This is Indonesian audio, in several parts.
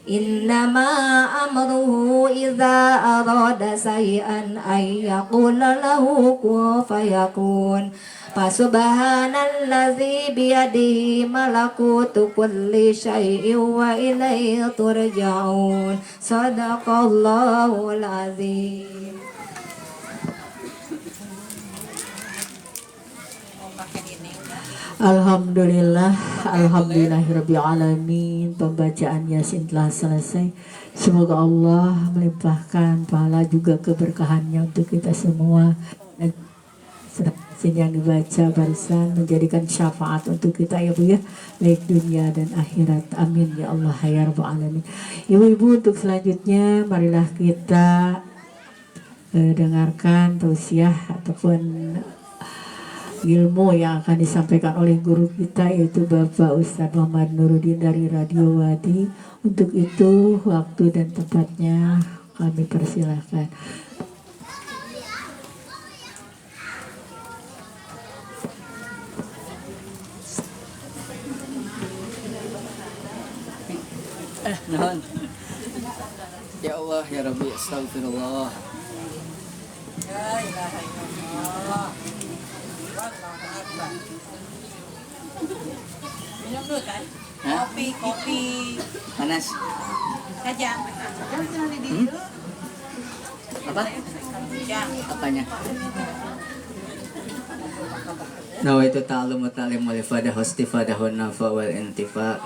إنما أمره إذا أراد شيئا أن يقول له كن فيكون فسبحان الذي بيده ملكوت كل شيء وإليه ترجعون صدق الله العظيم. Alhamdulillah, alhamdulillahirabbil alamin. Pembacaan Yasin telah selesai. Semoga Allah melimpahkan pahala juga keberkahannya untuk kita semua. Dan Yasin yang dibaca barusan menjadikan syafaat untuk kita ya Bu ya, baik dunia dan akhirat. Amin ya Allah ya rabbal alamin. Ibu-ibu, untuk selanjutnya marilah kita dengarkan tausiah ataupun ilmu yang akan disampaikan oleh guru kita, yaitu Bapak Ustadz Muhammad Nuruddin dari Radio Wadi. Untuk itu waktu dan tempatnya kami persilahkan. Ya Allah ya Rabbi, astagfirullah. La ilaha illallah. Minum dulu kan? Kopi Panas. kajang. Apa? Kajang. Apanya? Nawaitu ta'allum wa ta'lim wal ifadah wastifadah wan nafa wal intifa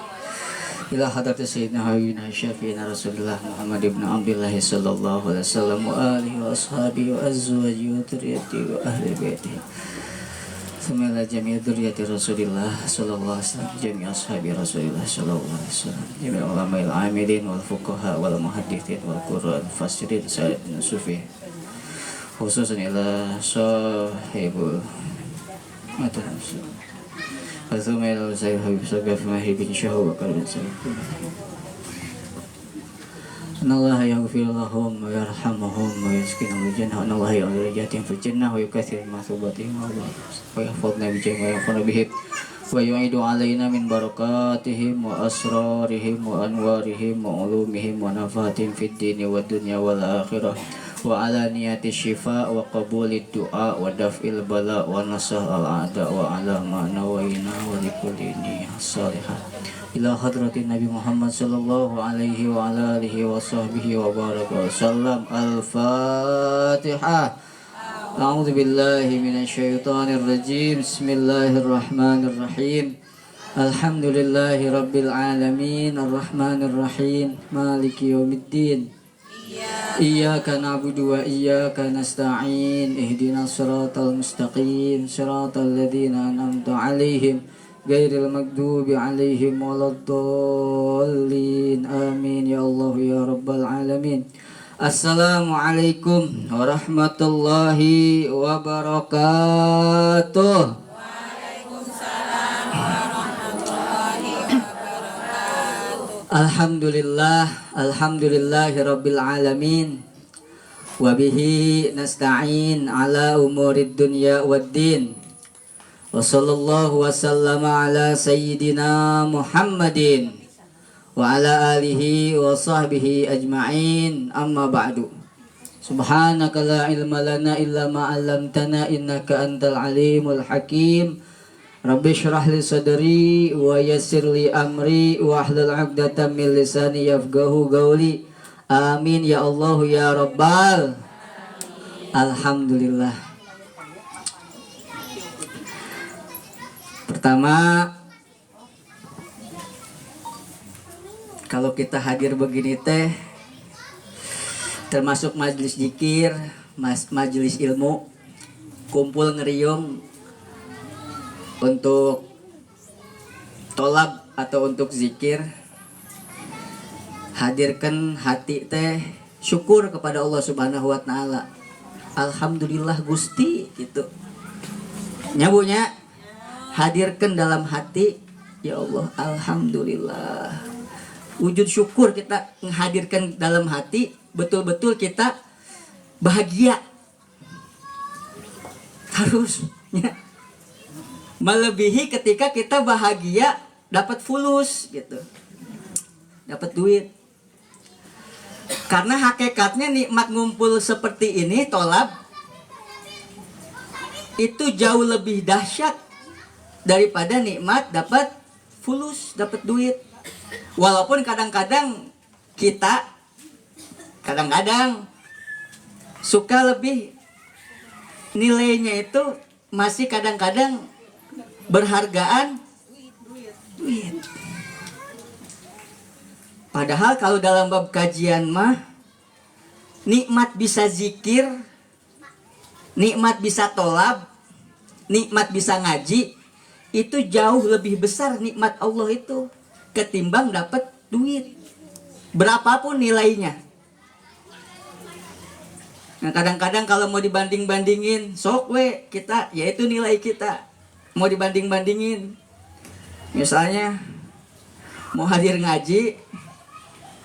ila hadrati sayyidina habibina syafi'ina rasulullah Muhammad ibn Abdullah sallallahu alaihi wasallam wa alihi wa ashabihi wa azwajihi wa dzurriyyatihi wa ahli baitihi. Semoga jami'ah dzurriyyati Rasulillah sallallahu alaihi wasallam, jami'ah ashabi Rasulillah sallallahu alaihi wasallam, jami'ah ulama'il amilin wal fuqaha wal muhaddithin wal qurra'an fasirin sayyidina sufi, khususan ila sahibul matan Azumai ila sayyid habib sagaf mahi bin syahu wa qalbin sayyid Anallah yaghfir lahum wa yarhamuhum wa yaskinahum jannah. Anallah ya'lajatim fil jannah wa yukathir masubatihim wa yahfadna bi jami' wa yafuna bihim wa yu'idu alaina min barakatihim wa asrarihim wa anwarihim wa ulumihim wa nafatihim fid dini wa dunya wal akhirah wa ala niyati syifa wa qabulid du'a wa daf'il bala wa nasah al-a'da wa ala ma nawaina wa likulli niyyah salihah ila hadratin Nabi Muhammad sallallahu alaihi wa ala alihi wa sahbihi wa baraka wa sallam. Al-Fatihah. A'udzu billahi minasyaitonir rajim. Bismillahirrahmanirrahim. Alhamdulillahi rabbil alamin arrahmanir rahim maliki yaumiddin. Iyyaka na'budu wa iyyaka nasta'in. Ihdinas siratal mustaqim, siratal ladzina an'amta 'alaihim ghairil maghdubi 'alaihim waladdallin. Amin ya Allah ya rabbal alamin. Assalamualaikum warahmatullahi wabarakatuh. Waalaikumsalam warahmatullahi wabarakatuh. Alhamdulillahi rabbil alamin. Wabihi nasta'in ala umurid dunya waddin. Wa sallallahu wa sallama ala sayyidina Muhammadin wa ala alihi wa sahbihi ajma'in. Amma ba'du. Subhanaka la ilma lana illa ma 'allamtana innaka antal alimul hakim. Rabbi shrah li sadri wa yassir li amri wa hlul 'uqdatam min lisani yafqahu qawli. Amin ya Allah ya rabbal. Alhamdulillah. Pertama, kalau kita hadir begini teh termasuk majelis zikir, majelis ilmu, kumpul ngeriung untuk tolab atau untuk zikir, hadirkan hati teh syukur kepada Allah Subhanahu wa taala. Alhamdulillah Gusti gitu. Nyabunya hadirkan dalam hati, ya Allah alhamdulillah. Wujud syukur kita menghadirkan dalam hati, betul-betul kita bahagia. Harusnya melebihi ketika kita bahagia dapat fulus gitu. dapat duit. Karena hakikatnya nikmat ngumpul seperti ini tolab itu jauh lebih dahsyat daripada nikmat dapat fulus, dapat duit. Walaupun kadang-kadang kita suka lebih nilainya itu masih kadang-kadang berhargaan duit. Padahal kalau dalam bab kajian mah nikmat bisa zikir, nikmat bisa tolab, nikmat bisa ngaji, itu jauh lebih besar nikmat Allah itu ketimbang dapat duit berapapun nilainya. Nah kadang-kadang kalau mau dibanding-bandingin, sok we kita, yaitu nilai kita mau dibanding-bandingin. Misalnya mau hadir ngaji,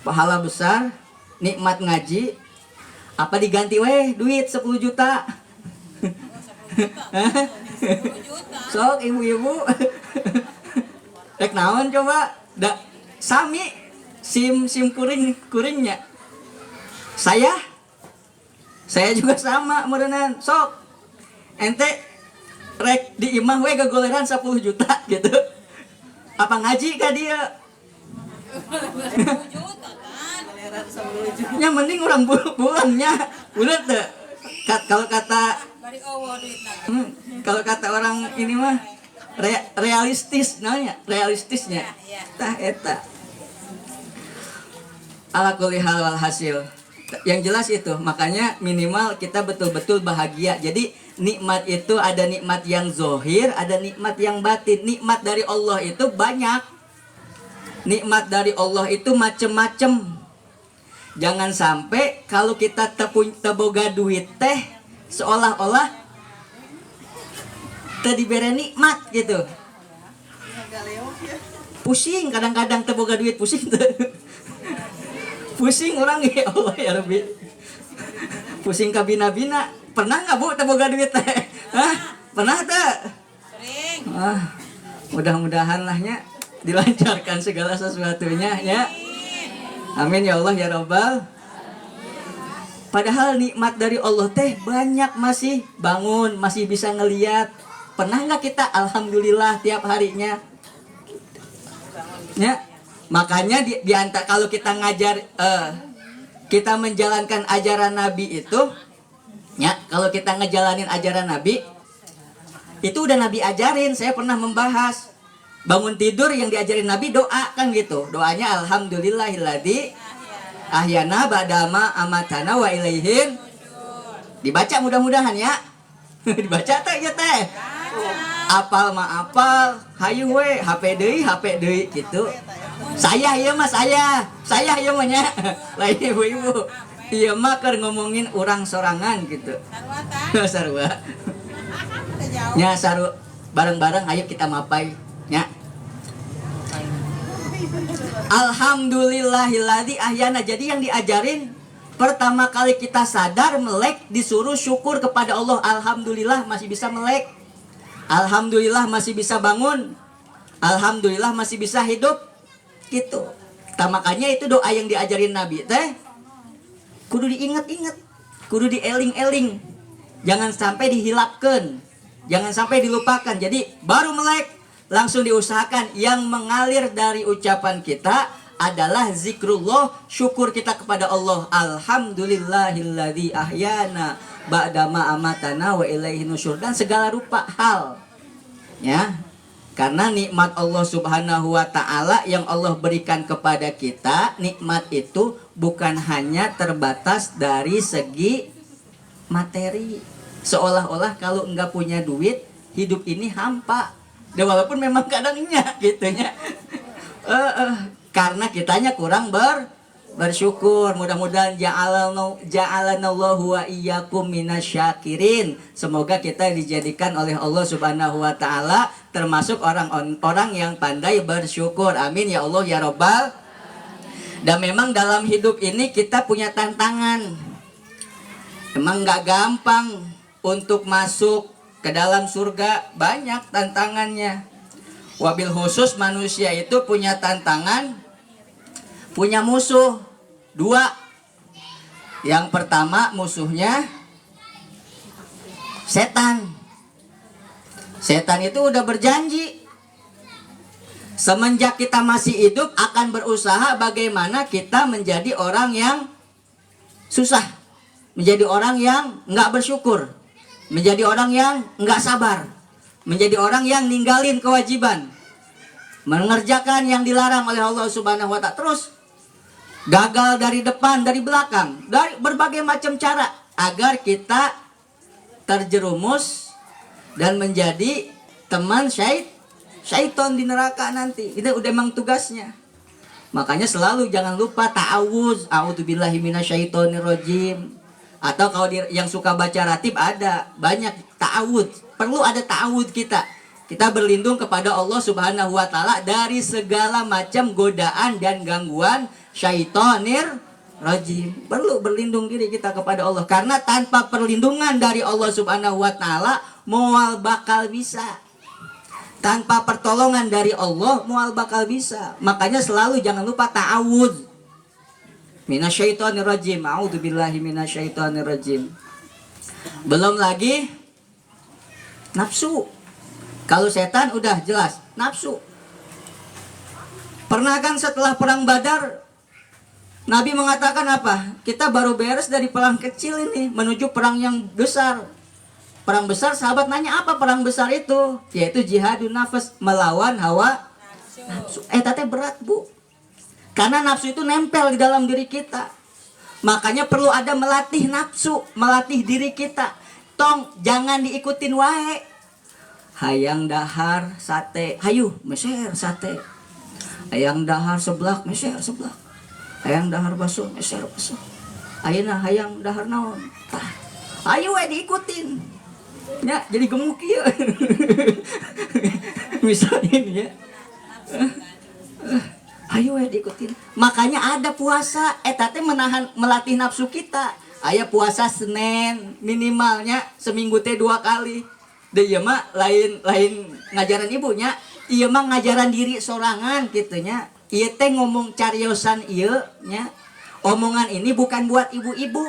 pahala besar, nikmat ngaji, apa diganti weh duit 10 juta. Sok ibu-ibu rek naon coba sami sim kuringnya saya juga sama merenan sok ente rek di imah we gagoleran 10 juta gitu apa ngaji ka dia nya mending orang bulannya udah tuh kalau kata orang ini mah realistisnya tah eta ala kulli hal wal hasil yang jelas itu. Makanya minimal kita betul-betul bahagia. Jadi nikmat itu ada nikmat yang zohir, ada nikmat yang batin. Nikmat dari Allah itu banyak, nikmat dari Allah itu macem-macem. Jangan sampai kalau kita teboga duit teh seolah-olah tadi diberi nikmat gitu. Pusing kadang-kadang teboga duit pusing tuh. Pusing orang ya Allah ya Rabbi. Pusing kabina-bina. Pernah nggak Bu teboga duit teh? Hah? Pernah tak? Sering. Mudah-mudahan lahnya dilancarkan segala sesuatunya ya. Amin ya Allah ya Rabbal. Padahal nikmat dari Allah teh banyak, masih bangun, masih bisa ngeliat. Pernah nggak kita alhamdulillah tiap harinya? Ya, makanya di antara kalau kita ngajar, kita menjalankan ajaran Nabi itu, ya kalau kita ngejalanin ajaran Nabi, itu udah Nabi ajarin. Saya pernah membahas bangun tidur yang diajarin Nabi doa kan gitu. Doanya alhamdulillahilladzi ahyana ba'dama amatana wa ilaihin. Dibaca mudah-mudahan ya. Dibaca teh ya teh. Apal mah apal, hayu we HP deui gitu. Saya ieu mah saya ieu mah nya. Lain ibu-ibu. Ieu mah keur ngomongin urang sorangan gitu. Sarua. Nya saru bareng-bareng ayo kita mapai nya. Alhamdulillahilladzi ahyana. Jadi yang diajarin pertama kali kita sadar melek disuruh syukur kepada Allah. Alhamdulillah masih bisa melek. Alhamdulillah masih bisa bangun. Alhamdulillah masih bisa hidup. Gitu. Makanya itu doa yang diajarin Nabi teh kudu diingat-ingat, kudu dieling-eling. Jangan sampai dihilapkan. Jangan sampai dilupakan. Jadi baru melek langsung diusahakan yang mengalir dari ucapan kita adalah zikrullah, syukur kita kepada Allah. Alhamdulillahilladzi ahyana ba'dama amatana wa ilaihi nusyur, dan segala rupa hal. Ya. Karena nikmat Allah Subhanahu wa taala yang Allah berikan kepada kita, nikmat itu bukan hanya terbatas dari segi materi. Seolah-olah kalau enggak punya duit, hidup ini hampa. Dan walaupun memang kadangnya gitunya. Karena kitanya kurang bersyukur. Mudah-mudahan ja'alanallahu wa iyyakum minasyakirin. Semoga kita dijadikan oleh Allah Subhanahu wa taala termasuk orang-orang yang pandai bersyukur. Amin ya Allah ya Rabbal. Dan memang dalam hidup ini kita punya tantangan. Emang nggak gampang untuk masuk ke dalam surga, banyak tantangannya. Wabil khusus manusia itu punya tantangan punya musuh dua. Yang pertama musuhnya setan. Setan itu udah berjanji semenjak kita masih hidup akan berusaha bagaimana kita menjadi orang yang susah, menjadi orang yang nggak bersyukur, menjadi orang yang nggak sabar, menjadi orang yang ninggalin kewajiban, mengerjakan yang dilarang oleh Allah Subhanahu wa Ta'ala. Terus gagal dari depan, dari belakang, dari berbagai macam cara agar kita terjerumus dan menjadi teman syaitan di neraka nanti. Itu udah emang tugasnya. Makanya selalu jangan lupa ta'awuz, a'udzubillahi minasyaitonirrajim. Atau kalau yang suka baca ratib ada banyak ta'awud. Perlu ada ta'awud kita. Kita berlindung kepada Allah Subhanahu wa Ta'ala dari segala macam godaan dan gangguan syaitonir rajim. Perlu berlindung diri kita kepada Allah, karena tanpa perlindungan dari Allah Subhanahu wa Ta'ala mual bakal bisa. Tanpa pertolongan dari Allah mual bakal bisa. Makanya selalu jangan lupa ta'awudz minasyaitonir rajim. A'udzubillahi minasyaitonir rajim. Belum lagi nafsu. Kalau setan udah jelas nafsu. Pernah kan setelah perang Badar Nabi mengatakan apa? Kita baru beres dari perang kecil ini menuju perang yang besar. Perang besar, sahabat nanya apa perang besar itu? Yaitu jihadun nafas, melawan hawa nafsu. Tapi berat bu, karena nafsu itu nempel di dalam diri kita. Makanya perlu ada melatih nafsu, melatih diri kita. Tong, jangan diikutin wae. Hayang dahar sate, hayu meser sate. Hayang dahar seblak, meser seblak. Hayang dahar baso, meser baso. Ayeuna hayang dahar naon? Ayo we diikutin. Ya, jadi gemuk ya. Misalnya ini ya. Ayo ya diikutin. Makanya ada puasa, teh melatih nafsu kita. Aya puasa Senin minimalnya seminggu teh 2 kali. Deh ieu mah lain ngajaran ibunya, ieu mah ngajaran diri sorangan gitunya. Ieu teh ngomong cariosan ieu nya. Omongan ini bukan buat ibu-ibu.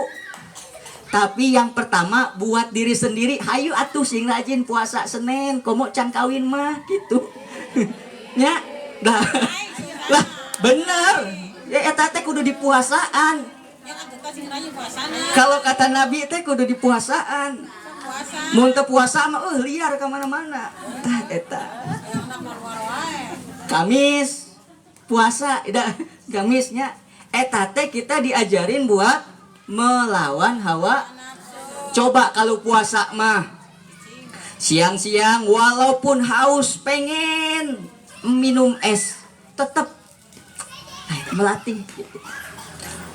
Tapi yang pertama buat diri sendiri. Hayu atuh sing rajin puasa Senin, komo can kawin mah gitu. Nya, dah. Lah, bener. Ya eta teh kudu dipuasaan. Kalau kata Nabi teh kudu dipuasaan. Mun teu puasa mah liar ka mana-mana. Tah eta. Kamis puasa, Kamisnya eta teh kita diajarin buat melawan hawa. Coba kalau puasa mah siang-siang walaupun haus pengen minum es tetap melatih.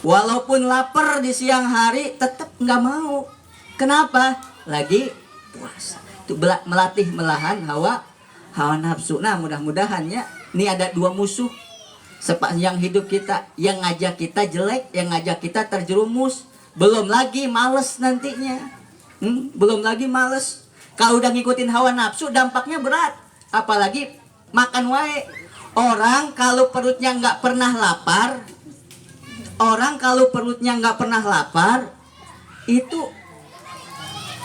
Walaupun lapar di siang hari tetap nggak mau. Kenapa? Lagi puasa. Itu melatih melahan hawa nafsu. Nah mudah-mudahan ya ini ada 2 musuh sepanjang hidup kita, yang ngajak kita jelek, yang ngajak kita terjerumus. Belum lagi males nantinya. Belum lagi males. Kalau udah ngikutin hawa nafsu dampaknya berat. Apalagi makan wae. Orang kalau perutnya nggak pernah lapar, itu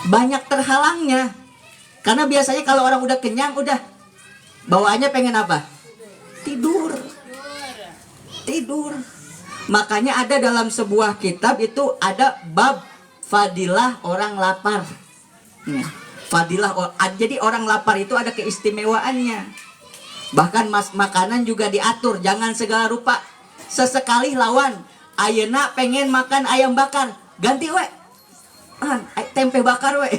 banyak terhalangnya. Karena biasanya kalau orang udah kenyang, udah bawaannya pengen apa? Tidur. Makanya ada dalam sebuah kitab itu ada bab fadilah orang lapar. Jadi orang lapar itu ada keistimewaannya. Bahkan makanan juga diatur, jangan segala rupa. Sesekali lawan, ayeuna pengen makan ayam bakar, ganti we tempe bakar we.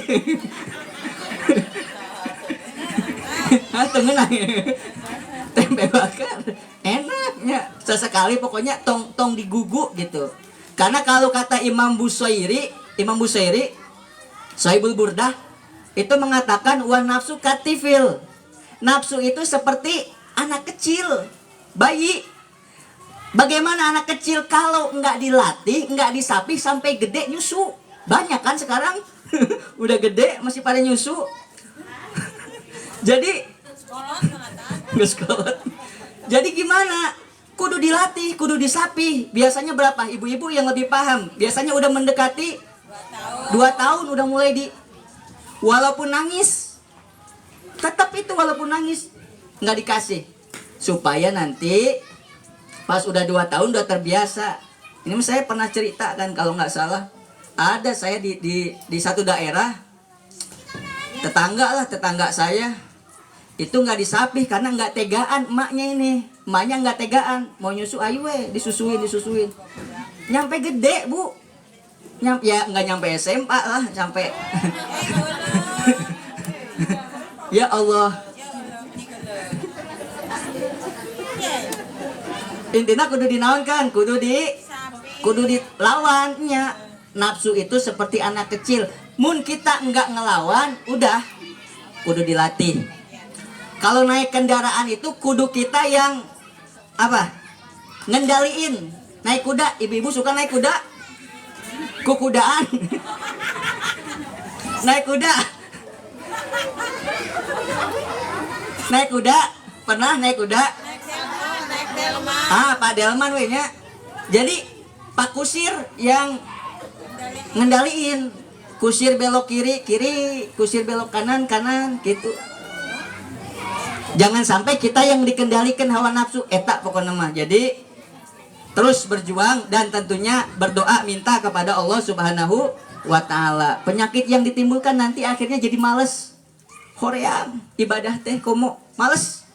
Tempe bakar enaknya sesekali, pokoknya tong digugu gitu. Karena kalau kata Imam Busairi Sahibul Burdah itu mengatakan wa nafsu katifil. Nafsu itu seperti anak kecil, bayi. Bagaimana anak kecil kalau nggak dilatih, nggak disapih sampai gede nyusu? Banyak kan sekarang udah gede masih pada nyusu. Jadi Jadi gimana? kudu dilatih, kudu disapih. Biasanya berapa? Ibu-ibu yang lebih paham. Biasanya udah mendekati 2 tahun udah mulai walaupun nangis. Tetap itu walaupun nangis nggak dikasih. Supaya nanti pas udah 2 tahun udah terbiasa. Ini saya pernah cerita kan kalau nggak salah. Ada saya di satu daerah, tetangga saya itu nggak disapih karena nggak tegaan emaknya nggak tegaan mau nyusu, ayo disusuin nyampe gede bu, ya nggak nyampe SMA lah, sampai ya Allah, intinya kudu dinaonkan, kudu dilawannya. Nafsu itu seperti anak kecil, mun kita nggak ngelawan udah kudu dilatih. Kalau naik kendaraan itu kudu kita yang apa? Ngendaliin. Naik kuda, ibu-ibu suka naik kuda? Kukudaan. Naik kuda. Naik kuda, pernah naik kuda? Naik delman. Pak Delman we nya. Jadi Pak Kusir yang ngendaliin. Kusir belok kiri, kusir belok kanan gitu. Jangan sampai kita yang dikendalikan hawa nafsu eta pokoknya mah. Jadi terus berjuang dan tentunya berdoa minta kepada Allah Subhanahu wa taala. Penyakit yang ditimbulkan nanti akhirnya jadi males. Hoream ibadah teh komo males.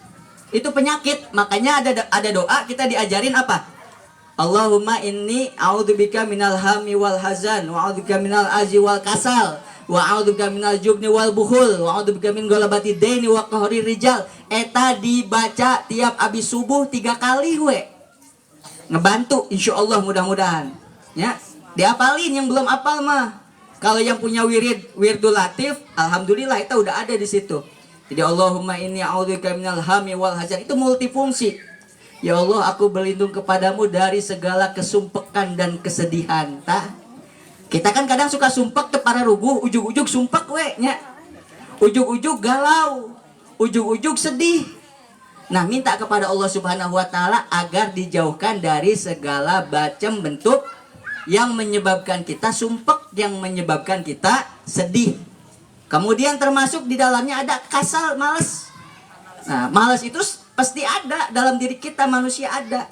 Itu penyakit. Makanya ada doa kita diajarin apa? Allahumma inni a'udzubika minal hammi wal hazan wa a'udzubika minal ajzi wal kasal wa a'udzubika minal jubni wal bukhul wa a'udzubika min ghalabati daini wa qahri rijal. Eta dibaca tiap abis subuh 3 kali we. Ngebantu insyaallah mudah-mudahan. Ya, diapalin yang belum apal mah. Kalau yang punya wirdul latif, alhamdulillah itu udah ada di situ. Jadi Allahumma inni a'udzubika minal hammi wal hazan itu multifungsi. Ya Allah, aku berlindung kepadamu dari segala kesumpekan dan kesedihan. Kita kan kadang suka sumpek ke para ruguh, ujug-ujug sumpek we nya. Ujug-ujug galau, ujug-ujug sedih. Nah, minta kepada Allah Subhanahu wa taala agar dijauhkan dari segala macam bentuk yang menyebabkan kita sumpek, yang menyebabkan kita sedih. Kemudian termasuk di dalamnya ada kasal, malas. Nah, malas itu pasti ada dalam diri kita, manusia ada.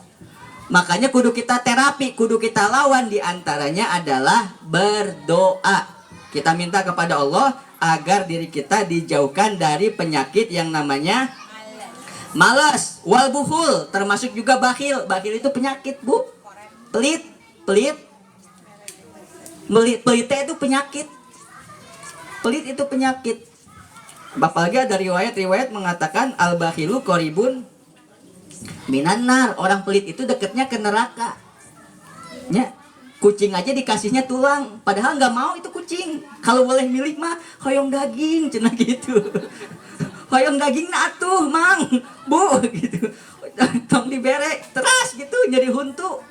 Makanya kudu kita terapi, kudu kita lawan. Di antaranya adalah berdoa. Kita minta kepada Allah agar diri kita dijauhkan dari penyakit yang namanya malas. Wal bukhul, termasuk juga bakhil. Bakhil itu penyakit bu. Pelit itu penyakit. Pelit itu penyakit. Apalagi ada riwayat mengatakan al-bakhilu qoribun minan nar. Orang pelit itu dekatnya ke neraka. Ya, kucing aja dikasihnya tulang, padahal nggak mau itu kucing. Kalau boleh milih mah hoyong daging, cenah gitu. Hoyong daging atuh, Mang, Bu gitu. Tong dibere teras gitu jadi huntu.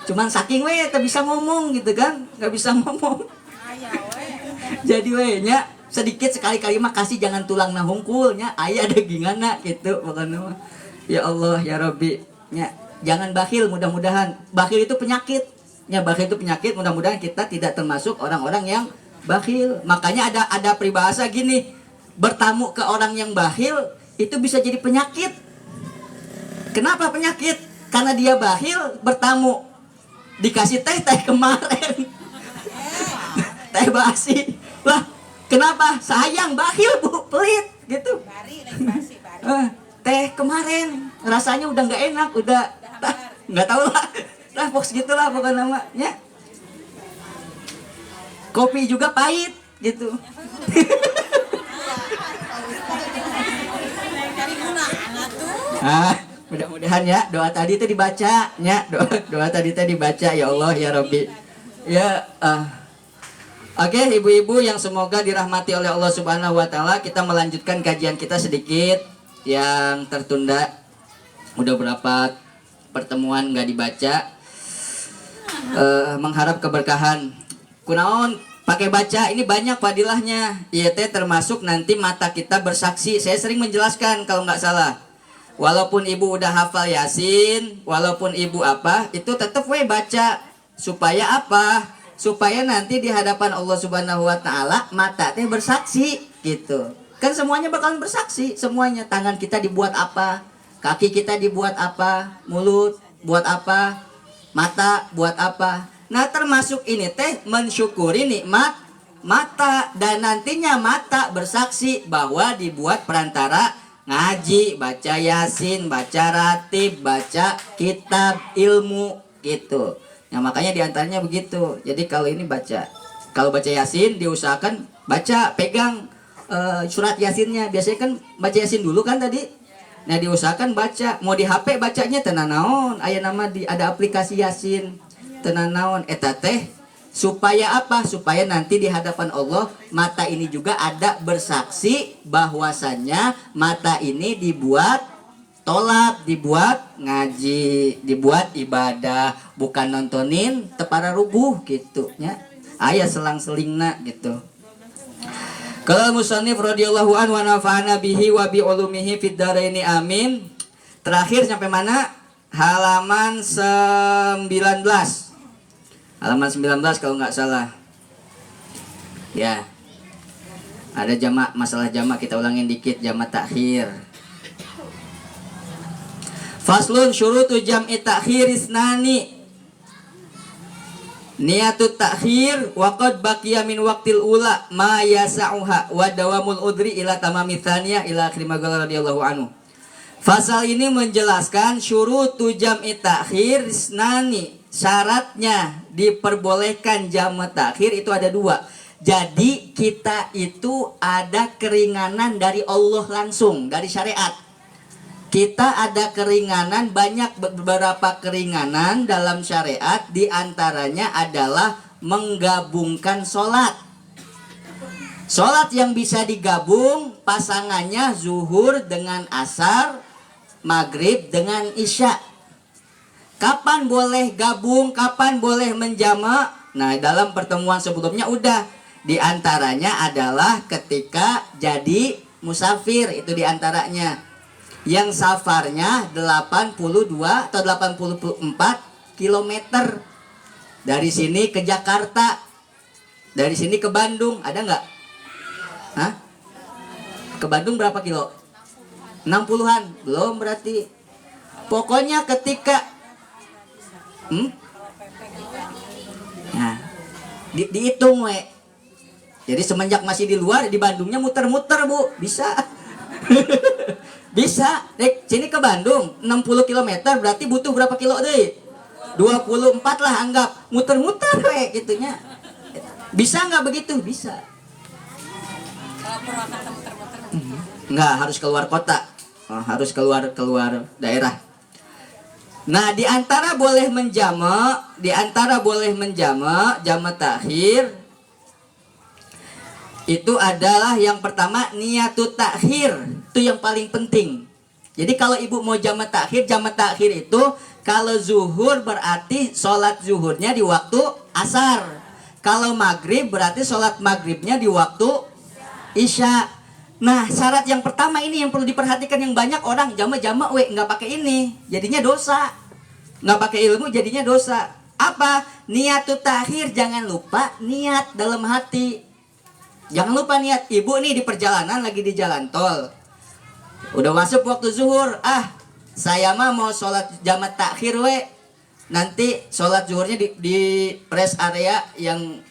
Cuman saking we tak bisa ngomong gitu kan, nggak bisa ngomong. Jadi we nya sedikit sekali-kali mah kasih, jangan tulang na hungkulnya, aya dagingana gitu pokoknya mah. Ya Allah ya Rabbi, ya jangan bakhil, mudah-mudahan. Bakhil itu penyakit. Ya, bakhil itu penyakit, mudah-mudahan kita tidak termasuk orang-orang yang bakhil. Makanya ada peribahasa gini, bertamu ke orang yang bakhil itu bisa jadi penyakit. Kenapa penyakit? Karena dia bakhil, bertamu dikasih teh kemarin. Teh basi. Lah, kenapa? Sayang, bakhil bu, pelit gitu. Teh kemarin rasanya udah nggak enak, udah nggak tahu lah. Lah box gitulah pokoknya namanya. Kopi juga pahit gitu. Mudah-mudahan ya doa tadi itu dibaca ya, doa tadi itu dibaca. Ya Allah ya Rabbi. Ya Oke, ibu-ibu yang semoga dirahmati oleh Allah Subhanahu wa taala, kita melanjutkan kajian kita sedikit yang tertunda. Udah berapa pertemuan nggak dibaca. Mengharap keberkahan. Kunaon pakai baca ini banyak fadilahnya. Iya teh termasuk nanti mata kita bersaksi. Saya sering menjelaskan kalau nggak salah. Walaupun ibu udah hafal Yasin, walaupun ibu apa, itu tetap baca. Supaya apa? Supaya nanti di hadapan Allah Subhanahu wa taala mata teh bersaksi gitu. Kan semuanya bakalan bersaksi, semuanya. Tangan kita dibuat apa? Kaki kita dibuat apa? Mulut buat apa? Mata buat apa? Nah, termasuk ini teh mensyukuri nikmat mata, dan nantinya mata bersaksi bahwa dibuat perantara ngaji, baca Yasin, baca ratib, baca kitab ilmu gitu. Nah, makanya diantaranya begitu. Jadi kalau ini kalau baca Yasin diusahakan baca, pegang surat Yasinnya. Biasanya kan baca Yasin dulu kan tadi. Nah, diusahakan baca. Mau di HP bacanya tenan naon, aya nama ada aplikasi Yasin tenan naon eta teh. Supaya apa? Supaya nanti di hadapan Allah mata ini juga ada bersaksi bahwasannya mata ini dibuat tolak, dibuat ngaji, dibuat ibadah, bukan nontonin tepara rubuh gitu nya. Aya selang-selingna gitu. Qala musannif radhiyallahu anhu wa nafa'ana bihi wa bi ulumihi fid dharaini amin. Terakhir sampai mana? Halaman 19. Halaman 19 kalau nggak salah. Ya. Ada jamak, masalah jamak kita ulangin dikit, jamak takhir. Faslun syurutu jam'i takhir isnani. Niatut takhir wa qad baqiya min waqtil ula ma yasa'uha wa dawamul udri ila tamami tsaniyah ila akhir maqala radhiyallahu anhu. Fasal ini menjelaskan syurutu jam'i takhir isnani. Syaratnya diperbolehkan jamak takhir itu ada 2. Jadi kita itu ada keringanan dari Allah langsung, dari syariat. Kita ada keringanan, banyak beberapa keringanan dalam syariat. Di antaranya adalah menggabungkan sholat. Sholat yang bisa digabung pasangannya zuhur dengan asar, maghrib dengan isya. Kapan boleh gabung, kapan boleh menjama? Nah, dalam pertemuan sebelumnya udah. Di antaranya adalah ketika jadi musafir, itu di antaranya. Yang safarnya 82 atau 84 kilometer. Dari sini ke Jakarta. Dari sini ke Bandung, ada nggak? Hah? Ke Bandung berapa kilo? 60-an, belum berarti. Pokoknya ketika nah, dihitung Jadi semenjak masih di luar, di Bandungnya muter-muter Bu, bisa. Bisa. Sini ke Bandung 60 km berarti butuh berapa kilo deh? 24 lah anggap. Muter-muter gitunya. Bisa nggak begitu? Bisa. Nggak, harus keluar kota. Harus keluar daerah. Nah, di antara boleh menjama, jamak takhir itu adalah yang pertama niatut takhir. Itu yang paling penting. Jadi kalau ibu mau jamak takhir itu kalau zuhur berarti sholat zuhurnya di waktu asar. Kalau maghrib berarti sholat maghribnya di waktu isya. Nah, syarat yang pertama ini yang perlu diperhatikan, yang banyak orang jamak-jamak nggak pakai ini, jadinya dosa. Nggak pakai ilmu jadinya dosa. Apa? Niatut takhir, jangan lupa niat dalam hati. Jangan lupa niat. Ibu nih di perjalanan, lagi di jalan tol. Udah masuk waktu zuhur. Saya mah mau sholat jamak takhir Nanti sholat zuhurnya di rest area yang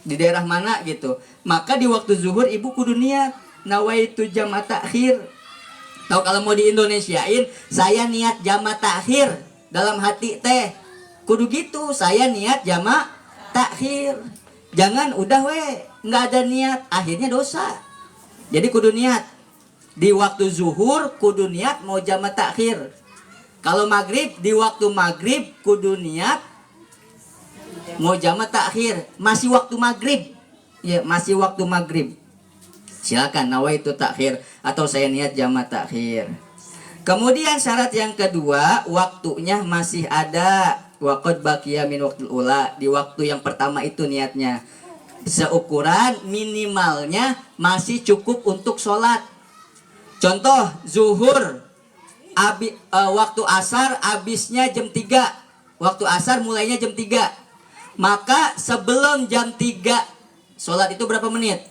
di daerah mana gitu. Maka di waktu zuhur ibu kudu niat. Nawaitu jamak takhir. Tahu kalau mau di Indonesiain, saya niat jamak takhir dalam hati teh. Kudu gitu, saya niat jamak takhir. Jangan udah nggak ada niat, akhirnya dosa. Jadi kudu niat. Di waktu zuhur kudu niat mau jamak takhir. Kalau maghrib, di waktu maghrib kudu niat mau jamak takhir. Masih waktu maghrib. Ya, masih waktu maghrib. Silakan nawaitu takhir atau saya niat jamak takhir. Kemudian syarat yang kedua, waktunya masih ada. Waqad baqiya min waqtil ula. Di waktu yang pertama itu niatnya. Seukuran minimalnya masih cukup untuk sholat. Contoh zuhur waktu asar habisnya jam 3. Waktu asar mulainya jam 3. Maka sebelum jam 3 sholat itu berapa menit?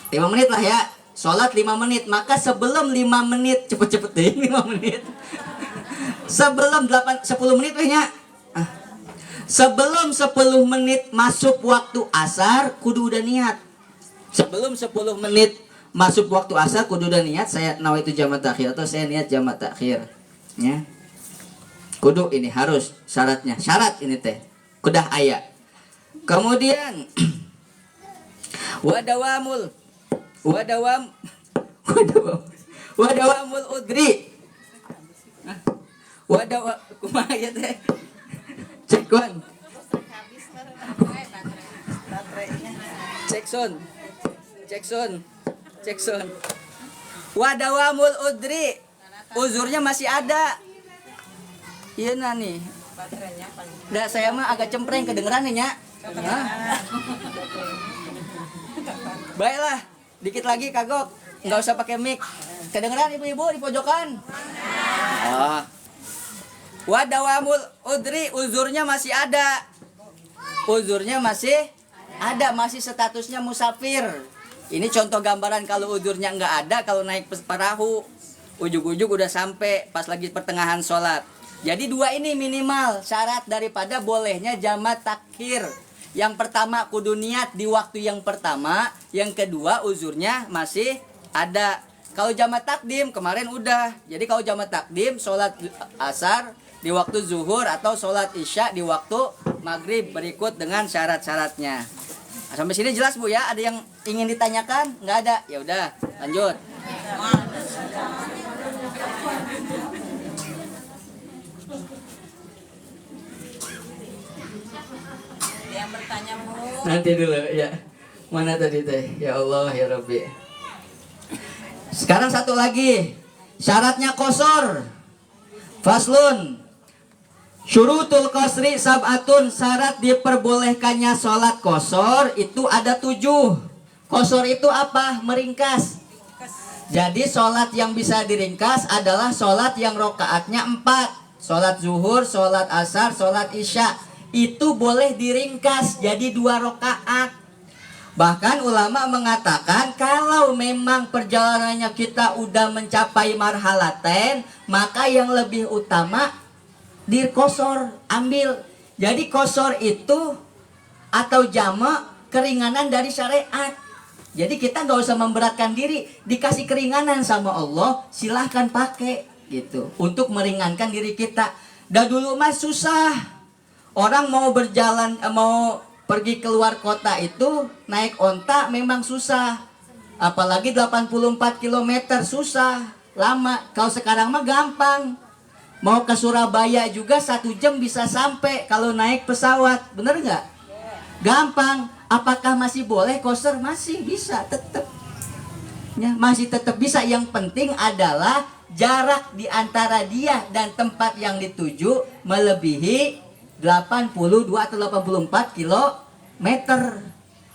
5 menit lah ya. Sholat 5 menit. Maka sebelum 5 menit, cepet-cepet deh 5 menit. Sebelum 10 menit wehnya. Sebelum 10 menit masuk waktu asar, kudu udah niat. Sebelum 10 menit masuk waktu asar, kudu udah niat, saya nawaitu jamak takhir atau saya niat jamak takhir. Ya. Kudu ini harus syaratnya. Syarat ini teh. Kudah aya. Kemudian wadawamul udri. Kumaha ya teh? Cekon. Cekson. Wadawamul udri. Uzurnya masih ada. Iya nih. Dah saya mah agak cempreng kedengeran nih nya. Baiklah, dikit lagi kagok. Enggak usah pakai mic. Kedengeran ibu-ibu di pojokan? Oh. Wadawamul udri, uzurnya masih ada. Masih statusnya musafir. Ini contoh gambaran kalau uzurnya nggak ada, kalau naik perahu, ujug-ujug udah sampai pas lagi pertengahan sholat. Jadi 2 ini minimal syarat daripada bolehnya jamak takhir. Yang pertama kudu niat di waktu yang pertama, yang kedua uzurnya masih ada. Kalau jamak takdim kemarin udah. Jadi kalau jamak takdim sholat asar di waktu zuhur atau sholat isya di waktu maghrib berikut dengan syarat-syaratnya. Nah, sampai sini jelas Bu ya? Ada yang ingin ditanyakan? Nggak ada? Ya udah, lanjut. Yang bertanya Bu. Nanti dulu ya. Mana tadi teh? Ya Allah ya Rabbi. Sekarang satu lagi. Syaratnya qashar. Faslun. Syurutul qasri sab'atun, syarat diperbolehkannya sholat qashar itu ada 7. Qashar itu apa? Meringkas. Jadi sholat yang bisa diringkas adalah sholat yang rokaatnya 4. Sholat zuhur, sholat asar, sholat isya. Itu boleh diringkas jadi 2 rokaat. Bahkan ulama mengatakan kalau memang perjalanannya kita udah mencapai marhalaten, maka yang lebih utama qashar, ambil. Jadi qashar itu atau jamak keringanan dari syariat. Jadi kita nggak usah memberatkan diri, dikasih keringanan sama Allah, silahkan pakai gitu untuk meringankan diri kita. Dah dulu mah susah. Orang mau berjalan, mau pergi keluar kota itu naik onta memang susah. Apalagi 84 km susah, lama. Kalau sekarang mah gampang. Mau ke Surabaya juga 1 jam bisa sampai kalau naik pesawat, bener nggak? Gampang. Apakah masih boleh qashar? Masih bisa, tetap. Ya, masih tetap bisa. Yang penting adalah jarak di antara dia dan tempat yang dituju melebihi 82 atau 84 kilometer.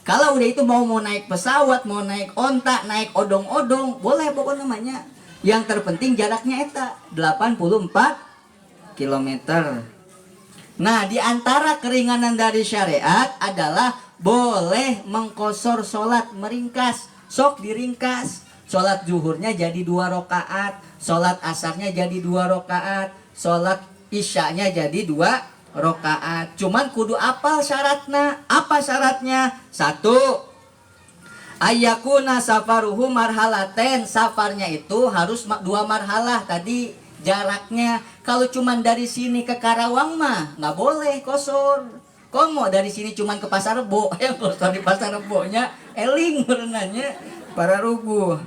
Kalau udah itu mau naik pesawat, mau naik onta, naik odong-odong, boleh pokoknya namanya. Yang terpenting jaraknya eta 84 km. Nah, di antara keringanan dari syariat adalah boleh mengqashar sholat, meringkas. Sok diringkas. Sholat zuhurnya jadi 2 rokaat, sholat asarnya jadi 2 rokaat, sholat isyanya jadi 2 rokaat. Cuman kudu apal syaratnya. Apa syaratnya? 1, ayyakuna safaruhu marhalaten. Safarnya itu harus 2 marhalah tadi jaraknya. Kalau cuman dari sini ke Karawang mah nggak boleh qashar. Komo dari sini cuman ke Pasar Rebo, yang qashar di Pasar Rebonya eling berenanya para rugu.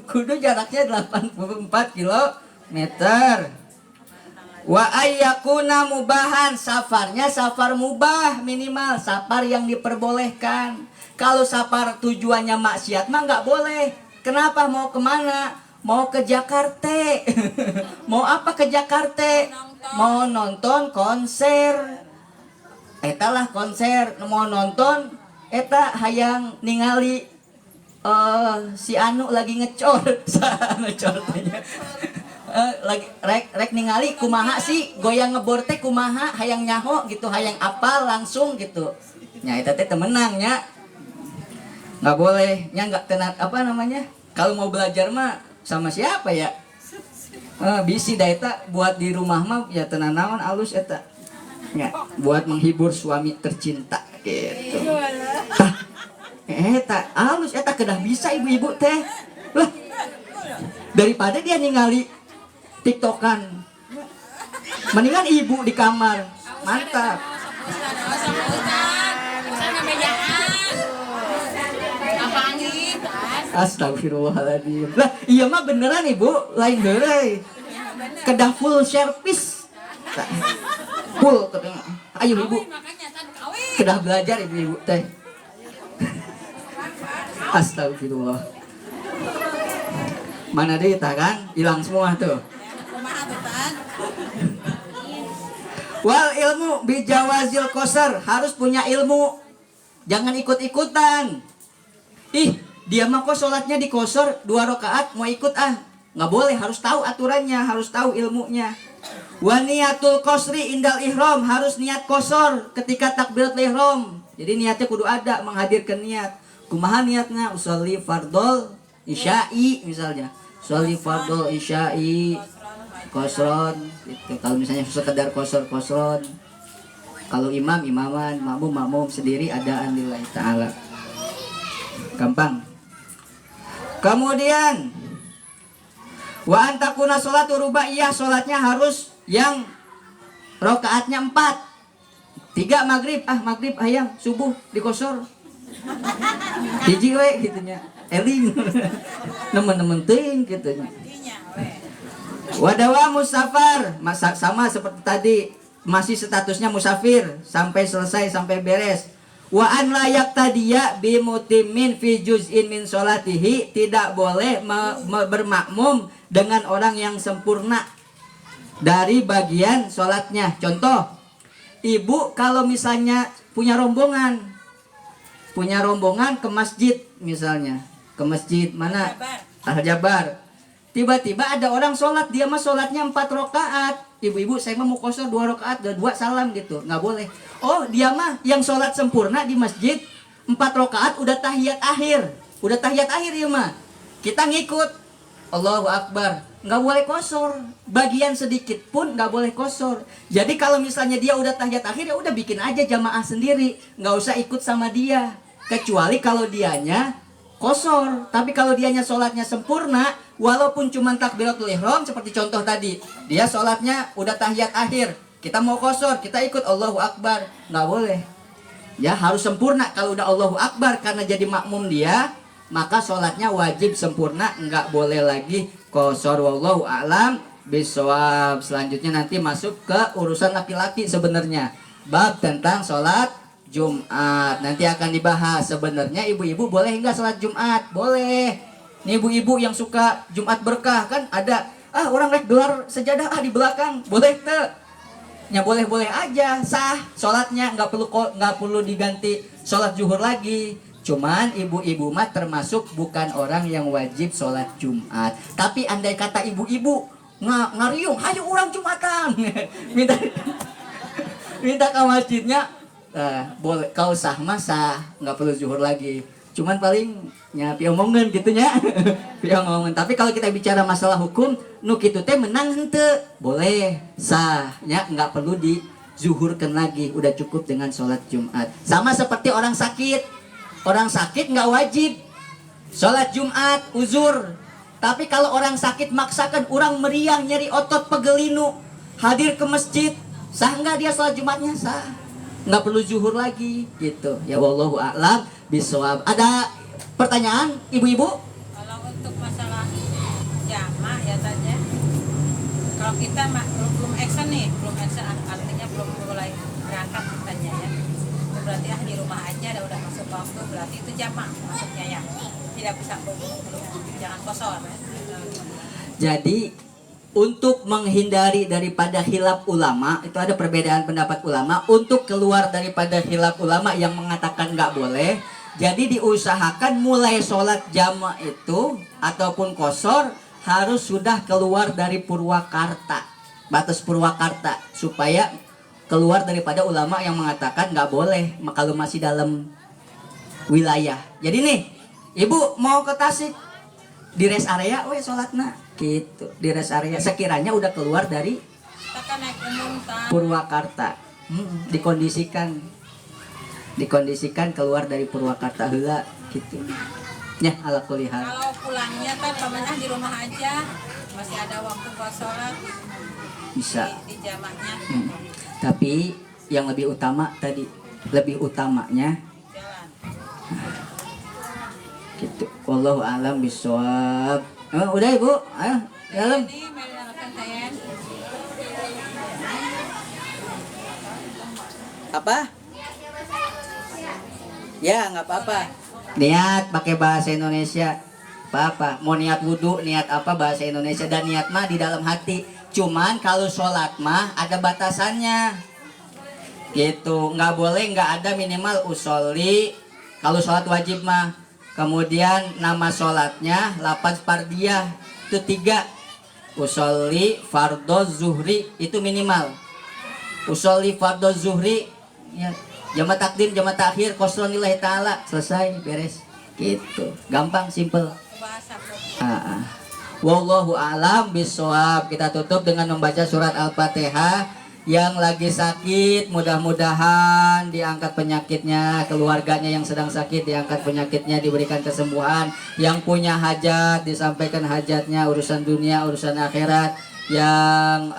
Kudu jaraknya 84 kilometer. Wa ayyakuna mubahan, safarnya safar mubah minimal, safar yang diperbolehkan. Kalau safar tujuannya maksiat mah nggak boleh. Kenapa? Mau kemana? Mau ke Jakarta. Mau apa ke Jakarta? Mau nonton konser. Eta lah konser. Mau nonton eta hayang ningali si Anu lagi ngecor, ngecor tanya. Lagi rek ningali kumaha sih goyang ngebor teh kumaha hayang nyaho gitu, hayang apal langsung gitu. Nya eta teh temenang nya. Nggak boleh, nya nggak tenang apa namanya? Kalau mau belajar mah sama siapa ya? Bisi da eta buat di rumah mah ya tenang naon alus eta. Ya, buat menghibur suami tercinta gitu. Eta alus eta kedah bisa ibu-ibu teh. Lah, daripada dia ningali TikTokan, mendingan ibu di kamar, mantap. Astagfirullahaladzim. Lah, iya mah beneran ibu, lain heureuy. Kedah full service. Full katanya. Ayo ibu. Kedah belajar ibu-ibu teh. Astagfirullah. Mana deh kan? Hilang semua tuh. Wal ilmu bijawazil qasar, harus punya ilmu. Jangan ikut-ikutan. Ih, dia mah kok sholatnya di qasar 2 rakaat mau ikut ah. Nggak boleh, harus tahu aturannya, harus tahu ilmunya. Wa niyatul qasri indal ihram, harus niat qasar ketika takbiratul ihram. Jadi niatnya kudu ada, menghadirkan niat. Kumaha niatnya? Usolli fardol isya'i misalnya. Usolli fardol isya'i qasron gitu. Kalau misalnya sekedar qasron. Kalau imam imaman, makmum sendiri adaan lillahi taala. Gampang. Kemudian wa antakuna sholatu rubaiyah, sholatnya harus yang rakaatnya 4. 3 maghrib, maghrib hayang subuh di qasar. Hiji we gitunya. Eling. Nemen-nemen teuing gitunya. Wadawa musafar, sama seperti tadi, masih statusnya musafir sampai selesai, sampai beres. Wa an layak tadiya bimutimin fi juz'in min sholatihi, tidak boleh bermakmum dengan orang yang sempurna dari bagian sholatnya. Contoh, ibu kalau misalnya punya rombongan ke masjid misalnya, ke masjid mana? Al-Jabar. Tiba-tiba ada orang sholat, dia mah sholatnya 4 rakaat. Ibu-ibu, saya mah mau qasar 2 rakaat, 2 salam gitu, nggak boleh. Oh, dia mah yang sholat sempurna di masjid 4 rakaat udah tahiyat akhir ya mah. Kita ngikut, Allahu Akbar, nggak boleh qasar. Bagian sedikit pun nggak boleh qasar. Jadi kalau misalnya dia udah tahiyat akhir ya udah bikin aja jamaah sendiri, nggak usah ikut sama dia. Kecuali kalau dianya qasar. Tapi kalau dianya sholatnya sempurna, walaupun cuma takbiratul ihram seperti contoh tadi, dia sholatnya udah tahiyat akhir, kita mau qasar, kita ikut Allahu Akbar, nggak boleh. Ya harus sempurna. Kalau udah Allahu Akbar karena jadi makmum dia, maka sholatnya wajib sempurna, nggak boleh lagi qasar. Wallahu a'lam bishawab. Selanjutnya nanti masuk ke urusan laki-laki sebenarnya. Bab tentang sholat Jumat nanti akan dibahas. Sebenarnya ibu-ibu boleh nggak sholat Jumat? Boleh. Nih ibu-ibu yang suka Jumat berkah kan ada. Orang rek gelar sejadah di belakang. Boleh tuh. Ya boleh-boleh aja, sah sholatnya, nggak perlu diganti sholat zuhur lagi. Cuman ibu-ibu mah termasuk bukan orang yang wajib sholat Jumat. Tapi andai kata ibu-ibu ngariung, hayu orang Jumatan, minta ke masjidnya. Boleh, kau sah masa nggak perlu zuhur lagi. Cuman paling piomongin gitunya. Piomongin. Tapi kalau kita bicara masalah hukum, nu kitu teh menang henteu, boleh sah, nya nggak perlu dizuhurkan lagi, udah cukup dengan sholat Jumat. Sama seperti orang sakit. Orang sakit nggak wajib sholat Jumat, uzur. Tapi kalau orang sakit maksakan, orang meriang, nyeri otot, pegelinu, hadir ke masjid, sah nggak dia sholat Jumatnya? Sah. Nggak perlu zuhur lagi gitu. Ya wallahu a'lam bishawab. Ada pertanyaan ibu-ibu? Kalau untuk masalah jamaah ya tanya, kalau kita belum action nih, belum action artinya belum mulai berangkat katanya ya. Berarti di rumah aja udah masuk waktu, berarti itu jamaah maksudnya ya. Tidak bisa jangan kosong ya. Jadi untuk menghindari daripada khilaf ulama, itu ada perbedaan pendapat ulama. Untuk keluar daripada khilaf ulama yang mengatakan nggak boleh, Jadi diusahakan mulai sholat jamaah itu ataupun qashar harus sudah keluar dari Purwakarta, batas Purwakarta, supaya keluar daripada ulama yang mengatakan nggak boleh kalau masih dalam wilayah. Jadi nih, ibu mau ke Tasik, di rest area, sholatna gitu, di rest area sekiranya udah keluar dari Kita kan naik umum kan. Purwakarta. Dikondisikan keluar dari Purwakarta heula gitu. Ya, ala kulli hal. Kalau pulangnya kan pamanah di rumah aja, masih ada waktu buat sholat Bisa. di jamaahnya. Tapi yang lebih utamanya Jalan. gitu. Wallahu a'lam bishawab. Udah Ibu, ayo dalam. Ini mari akan tayan. Apa? Ya, nggak apa-apa. Niat pakai bahasa Indonesia. Apa-apa. Mau niat wudhu, niat apa bahasa Indonesia, dan niat mah di dalam hati. Cuman kalau sholat mah ada batasannya. Gitu, nggak boleh, nggak ada minimal usolli. Kalau sholat wajib mah. Kemudian nama sholatnya lapan fardiyah itu 3. Usolli fardhu zuhri itu minimal. Usolli fardhu zuhri ya, jama takdim, jama takhir, qasronillahi ta'ala, selesai, beres. Gitu. Gampang, simple. Bahasa Wallahu a'lam bishawab. Kita tutup dengan membaca surat Al-Fatihah. Yang lagi sakit, mudah-mudahan diangkat penyakitnya, keluarganya yang sedang sakit diangkat penyakitnya, diberikan kesembuhan. Yang punya hajat disampaikan hajatnya, urusan dunia, urusan akhirat. Yang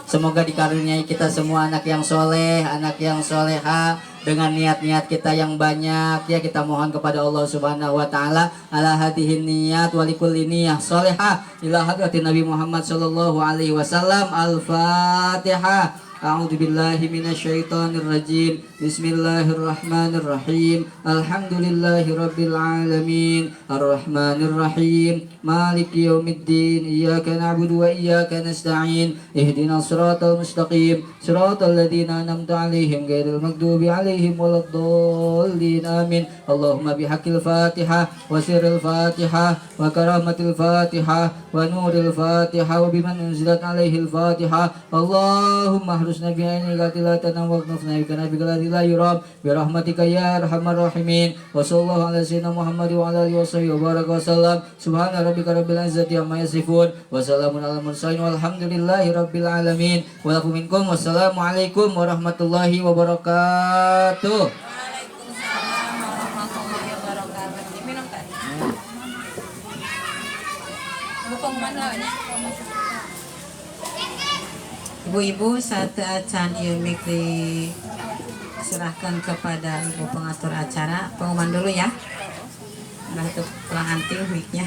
semoga dikaruniai kita semua anak yang soleh, anak yang soleha, dengan niat-niat kita yang banyak ya, kita mohon kepada Allah Subhanahu wa taala ala hadihin niat wa likulli niyah solehah ila hadratin Nabi Muhammad sallallahu alaihi wasallam. Al-Fatihah. A'udzu billahi minasyaitonir rajim. Bismillahirrahmanirrahim. Alhamdulillahirabbil alamin. Arrahmanir rahim. Maliki yaumiddin. Iyyaka na'budu wa iyyaka nasta'in. Ihdinas siratal mustaqim. Siratal ladzina an'amta 'alaihim ghairil maghdubi 'alaihim waladdallin. Amin. Allahumma bihaqqil Fatihah wa sirril Fatihah wa karamatil Fatihah wa nuril Fatihah wa biman unzilat 'alaihil Fatihah. Allahumma harusna bi'aini la tanam wa nafna bika nabika la yurab bi rahmatika ya arhamar rahimin. Wa sallallahu ala sayyidina Muhammad wa ala alihi wasahbihi wa baraka wa sallam. Subhana rabbika rabbil izzati amma yasifun wa salamun alal mursalin walhamdulillahi rabbil alamin. Wa lakum minkum. Wassalamu alaikum warahmatullahi wabarakatuh. Waalaikumsalam warahmatullahi wabarakatuh. Diminum kan? Bukan mana nya? Ibu-ibu, saat acan ieu mik diserahkan kepada ibu pengatur acara. Pengumuman dulu ya. Nah, itu pulang anting mic-nya.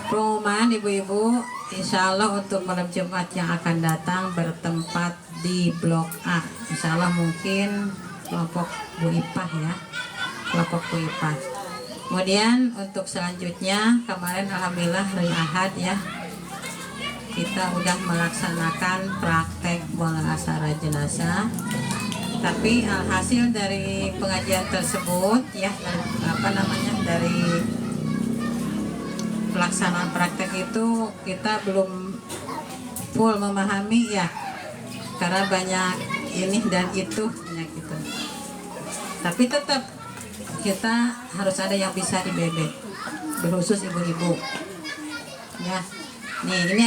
Pengumuman ibu-ibu, insya Allah untuk malam Jumat yang akan datang bertempat di Blok A. Insya Allah mungkin kelompok Bu Ipah ya, kelompok Bu Ipah. Kemudian untuk selanjutnya, kemarin alhamdulillah hari Ahad ya, kita udah melaksanakan praktek mulasarah jenazah. Tapi hasil dari pengajian tersebut ya, dari pelaksanaan praktek itu kita belum full memahami ya, karena banyak ini dan itu ya gitu. Tapi tetap kita harus ada yang bisa dibebek, berkhusus ibu-ibu ya. Nih ini